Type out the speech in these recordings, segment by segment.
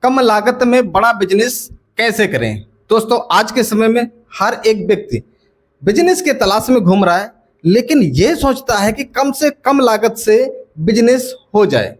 कम लागत में बड़ा बिजनेस कैसे करें। दोस्तों, आज के समय में हर एक व्यक्ति बिजनेस के तलाश में घूम रहा है, लेकिन ये सोचता है कि कम से कम लागत से बिजनेस हो जाए,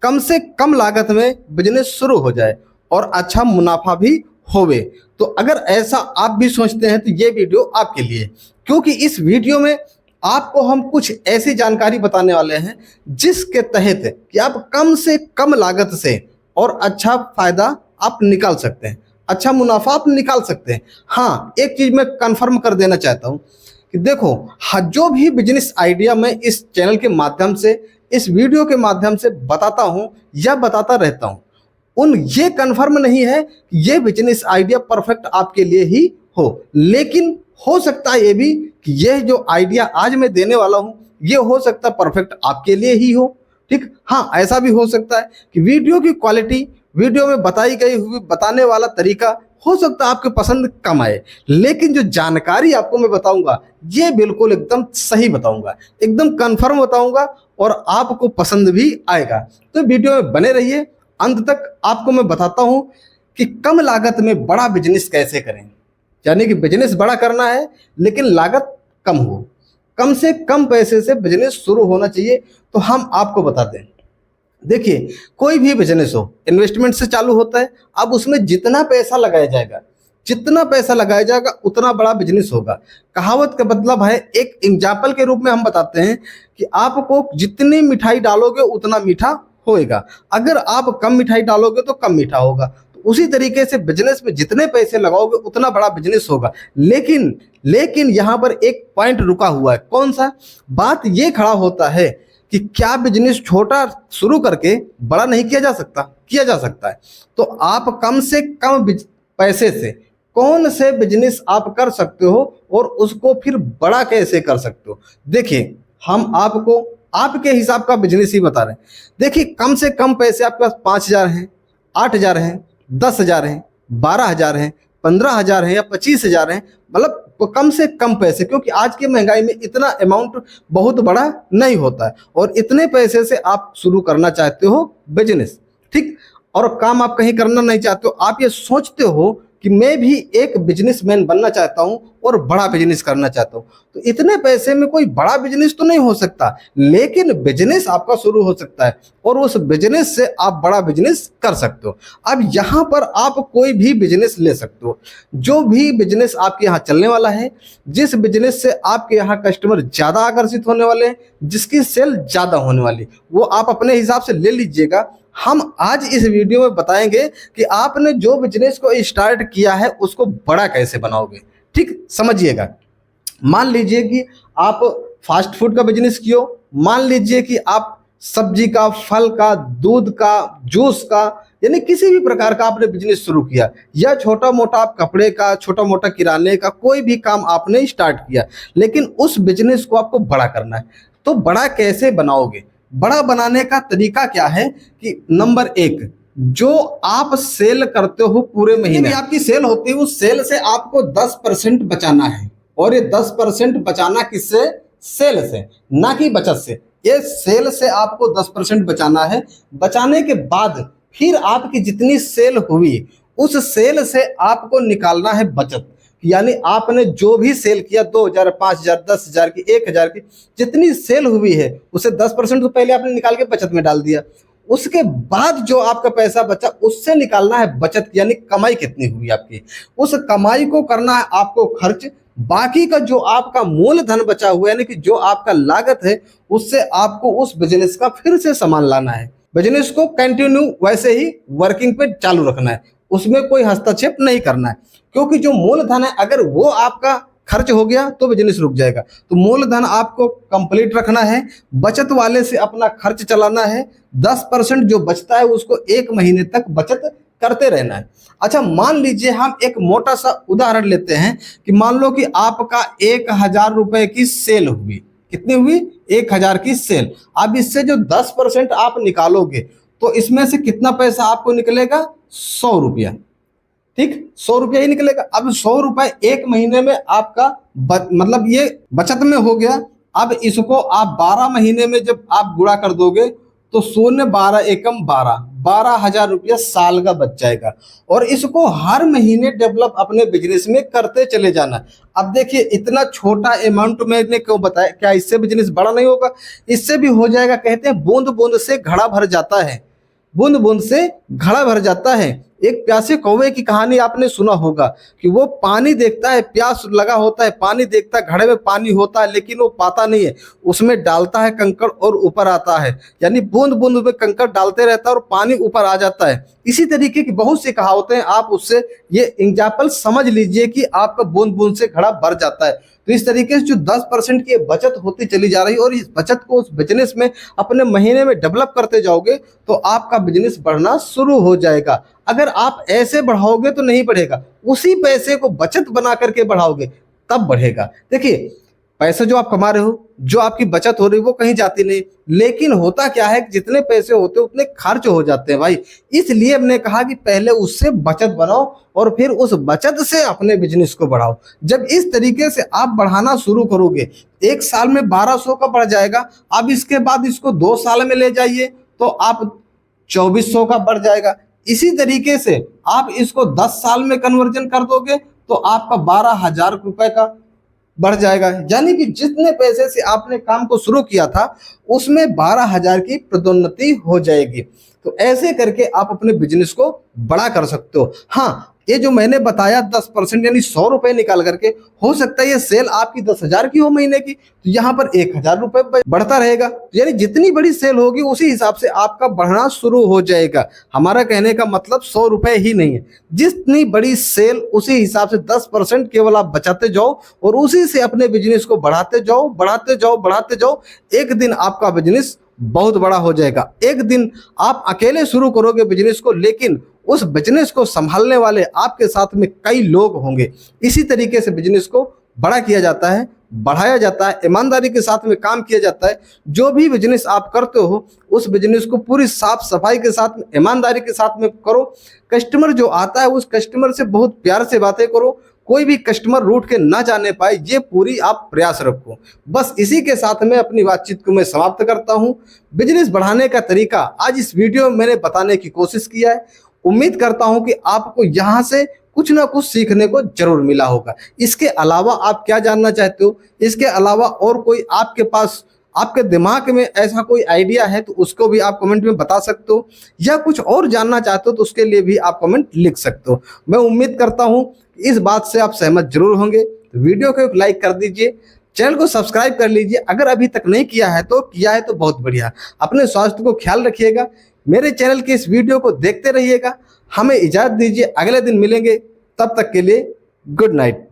कम से कम लागत में बिजनेस शुरू हो जाए और अच्छा मुनाफा भी होवे। तो अगर ऐसा आप भी सोचते हैं तो ये वीडियो आपके लिए, क्योंकि इस वीडियो में आपको हम कुछ ऐसी जानकारी बताने वाले हैं जिसके तहत कि आप कम से कम लागत से और अच्छा फायदा आप निकाल सकते हैं, अच्छा मुनाफा आप निकाल सकते हैं। हाँ, एक चीज मैं कंफर्म कर देना चाहता हूं कि देखो, जो भी बिजनेस आइडिया मैं इस चैनल के माध्यम से, इस वीडियो के माध्यम से बताता हूं या बताता रहता हूं, ये कंफर्म नहीं है कि ये बिजनेस आइडिया परफेक्ट आपके लिए ही हो, लेकिन हो सकता है ये भी कि यह जो आइडिया आज मैं देने वाला हूं ये हो सकता है परफेक्ट आपके लिए ही हो। ठीक, हाँ, ऐसा भी हो सकता है कि वीडियो की क्वालिटी, वीडियो में बताई गई हुई बताने वाला तरीका हो सकता है आपके पसंद कम आए, लेकिन जो जानकारी आपको मैं बताऊंगा ये बिल्कुल एकदम सही बताऊंगा, एकदम कंफर्म बताऊंगा और आपको पसंद भी आएगा। तो वीडियो में बने रहिए, अंत तक आपको मैं बताता हूं कि कम लागत में बड़ा बिजनेस कैसे करें। यानी कि बिजनेस बड़ा करना है लेकिन लागत कम हो, कम से कम पैसे से बिजनेस शुरू होना चाहिए। तो हम आपको बताते हैं, देखिए, कोई भी बिजनेस हो इन्वेस्टमेंट से चालू होता है। अब उसमें जितना पैसा लगाया जाएगा, जितना पैसा लगाया जाएगा उतना बड़ा बिजनेस होगा। कहावत का मतलब है, एक एग्जाम्पल के रूप में हम बताते हैं कि आपको जितनी मिठाई डालोगे उतना मीठा होएगा, अगर आप कम मिठाई डालोगे तो कम मीठा होगा। तो उसी तरीके से बिजनेस में जितने पैसे लगाओगे उतना बड़ा बिजनेस होगा। लेकिन यहाँ पर एक पॉइंट रुका हुआ है। कौन सा? बात ये खड़ा होता है कि क्या बिजनेस छोटा शुरू करके बड़ा नहीं किया जा सकता? किया जा सकता है। तो आप कम से कम पैसे से कौन से बिजनेस आप कर सकते हो और उसको फिर बड़ा कैसे कर सकते हो। देखिए, हम आपको आपके हिसाब का बिजनेस ही बता रहे हैं। देखिए, कम से कम पैसे आपके पास 5,000 हैं, 8,000 हैं, 10,000 हैं, 12,000 हैं, 15,000 हैं या 25,000 हैं, मतलब तो कम से कम पैसे, क्योंकि आज की महंगाई में इतना अमाउंट बहुत बड़ा नहीं होता है और इतने पैसे से आप शुरू करना चाहते हो बिजनेस। ठीक, और काम आप कहीं करना नहीं चाहते हो, आप ये सोचते हो कि मैं भी एक बिजनेसमैन बनना चाहता हूं और बड़ा बिजनेस करना चाहता हूं। तो इतने पैसे में कोई बड़ा बिजनेस तो नहीं हो सकता, लेकिन बिजनेस आपका शुरू हो सकता है और उस बिजनेस से आप बड़ा बिजनेस कर सकते हो। अब यहाँ पर आप कोई भी बिजनेस ले सकते हो, जो भी बिजनेस आपके यहाँ चलने वाला है, जिस बिजनेस से आपके यहाँ कस्टमर ज़्यादा आकर्षित होने वाले हैं, जिसकी सेल ज़्यादा होने वाली, वो आप अपने हिसाब से ले लीजिएगा। हम आज इस वीडियो में बताएंगे कि आपने जो बिजनेस को स्टार्ट किया है उसको बड़ा कैसे बनाओगे। ठीक, समझिएगा। मान लीजिए कि आप फास्ट फूड का बिजनेस कियो, मान लीजिए कि आप सब्जी का, फल का, दूध का, जूस का, यानी किसी भी प्रकार का आपने बिजनेस शुरू किया, या छोटा मोटा आप कपड़े का, छोटा मोटा किराने का, कोई भी काम आपने स्टार्ट किया, लेकिन उस बिजनेस को आपको बड़ा करना है। तो बड़ा कैसे बनाओगे? बड़ा बनाने का तरीका क्या है कि नंबर 1, जो आप सेल करते हो पूरे महीने आपकी सेल होती है, उस सेल से आपको 10% बचाना है। और ये 10% बचाना किससे? सेल से, ना कि बचत से। ये सेल से आपको 10% बचाना है। बचाने के बाद फिर आपकी जितनी सेल हुई उस सेल से आपको निकालना है बचत। यानी आपने जो भी सेल किया, 2,000, 5,000, 10,000 की, 1,000 की, जितनी सेल हुई है उसे 10% तो पहले आपने निकाल के बचत में डाल दिया। उसके बाद जो आपका पैसा बचा उससे निकालना है बचत, यानी कमाई कितनी हुई आपकी, उस कमाई को करना है आपको खर्च। बाकी का जो आपका मूलधन बचा हुआ है, यानी कि जो आपका लागत है, उससे आपको उस बिजनेस का फिर से सामान लाना है। बिजनेस को कंटिन्यू वैसे ही वर्किंग पे चालू रखना है, उसमें कोई हस्तक्षेप नहीं करना है। क्योंकि जो मूलधन है, अगर वो आपका खर्च हो गया तो बिजनेस रुक जाएगा। तो मूलधन आपको कंप्लीट रखना है, बचत वाले से अपना खर्च चलाना है। 10% जो बचता है उसको 1 महीने तक बचत करते रहना है। अच्छा, मान लीजिए हम एक मोटा सा उदाहरण लेते हैं कि मान लो कि आपका 1,000 रुपए की सेल हुई। कितनी हुई? 1,000 की सेल। अब इससे जो 10% आप निकालोगे तो इसमें से कितना पैसा आपको निकलेगा? 100 रुपया। ठीक, 100 रुपया ही निकलेगा। अब 100 रुपये 1 महीने में आपका मतलब ये बचत में हो गया। अब इसको आप 12 महीने में जब आप गुणा कर दोगे तो 0, 12 एकम 12, 12,000 रुपया साल का बच जाएगा और इसको हर महीने डेवलप अपने बिजनेस में करते चले जाना। अब देखिए इतना छोटा अमाउंट मैंने क्यों बताया, क्या इससे बिजनेस बड़ा नहीं होगा? इससे भी हो जाएगा। कहते हैं बूंद बूंद से घड़ा भर जाता है, बूंद बूंद से घड़ा भर जाता है। एक प्यासे कौवे की कहानी आपने सुना होगा कि वो पानी देखता है, प्यास लगा होता है, पानी देखता है, घड़े में पानी होता है लेकिन वो पाता नहीं है, उसमें डालता है कंकड़ और ऊपर आता है। यानी बूंद बूंद में कंकड़ डालते रहता है और पानी ऊपर आ जाता है। इसी तरीके की बहुत सी कहावतें आप उससे ये एग्जाम्पल समझ लीजिए कि आपका बूंद बूंद से घड़ा भर जाता है। तो इस तरीके से जो 10% की बचत होती चली जा रही है और इस बचत को उस बिजनेस में अपने महीने में डेवलप करते जाओगे तो आपका बिजनेस बढ़ना शुरू हो जाएगा। अगर आप ऐसे बढ़ाओगे तो नहीं बढ़ेगा, उसी पैसे को बचत बना करके बढ़ाओगे तब बढ़ेगा। देखिए पैसे जो आप कमा रहे हो, जो आपकी बचत हो रही है वो कहीं जाती नहीं, लेकिन होता क्या है कि जितने पैसे होते हैं उतने खर्च हो जाते हैं भाई। इसलिए हमने कहा कि पहले उससे बचत बनाओ और फिर उस बचत से अपने बिजनेस को बढ़ाओ। जब इस तरीके से आप बढ़ाना शुरू करोगे, एक साल में 1200 का बढ़ जाएगा। अब इसके बाद इसको 2 साल में ले जाइए तो आप 2400 का बढ़ जाएगा। इसी तरीके से आप इसको 10 साल में कन्वर्जन कर दोगे तो आपका 12,000 रुपए का बढ़ जाएगा। यानी कि जितने पैसे से आपने काम को शुरू किया था उसमें 12,000 की पदोन्नति हो जाएगी। तो ऐसे करके आप अपने बिजनेस को बड़ा कर सकते हो। हाँ, ये जो मैंने बताया 10% यानी 100 रुपए निकाल करके, हो सकता है ये सेल आपकी 10,000 की हो महीने की, तो यहाँ पर 1,000 रुपए बढ़ता रहेगा। यानी जितनी बड़ी सेल होगी उसी हिसाब से आपका बढ़ना शुरू हो जाएगा। हमारा कहने का मतलब 100 रुपए ही नहीं है, जितनी बड़ी सेल उसी हिसाब से 10% केवल आप बचाते जाओ और उसी से अपने बिजनेस को बढ़ाते जाओ, बढ़ाते जाओ, बढ़ाते जाओ। एक दिन आपका बिजनेस बहुत बड़ा हो जाएगा। एक दिन आप अकेले शुरू करोगे बिजनेस को, लेकिन उस बिजनेस को संभालने वाले आपके साथ में कई लोग होंगे। इसी तरीके से बिजनेस को बड़ा किया जाता है, बढ़ाया जाता है, ईमानदारी के साथ में काम किया जाता है। जो भी बिजनेस आप करते हो उस बिजनेस को पूरी साफ सफाई के साथ में, ईमानदारी के साथ में करो। कस्टमर जो आता है उस कस्टमर से बहुत प्यार से बातें करो, कोई भी कस्टमर रूठ के ना जाने पाए, ये पूरी आप प्रयास रखो। बस इसी के साथ में अपनी बातचीत को मैं समाप्त करता हूँ। बिजनेस बढ़ाने का तरीका आज इस वीडियो में मैंने बताने की कोशिश किया है। उम्मीद करता हूं कि आपको यहां से कुछ ना कुछ सीखने को जरूर मिला होगा। इसके अलावा आप क्या जानना चाहते हो, इसके अलावा और कोई आपके पास, आपके दिमाग में ऐसा कोई आइडिया है तो उसको भी आप कमेंट में बता सकते हो, या कुछ और जानना चाहते हो तो उसके लिए भी आप कमेंट लिख सकते हो। मैं उम्मीद करता हूं कि इस बात से आप सहमत जरूर होंगे। तो वीडियो को एक लाइक कर दीजिए, चैनल को सब्सक्राइब कर लीजिए। अगर अभी तक नहीं किया है तो बहुत बढ़िया। अपने स्वास्थ्य को ख्याल रखिएगा। मेरे चैनल के इस वीडियो को देखते रहिएगा। हमें इजाज़त दीजिए, अगले दिन मिलेंगे। तब तक के लिए गुड नाइट।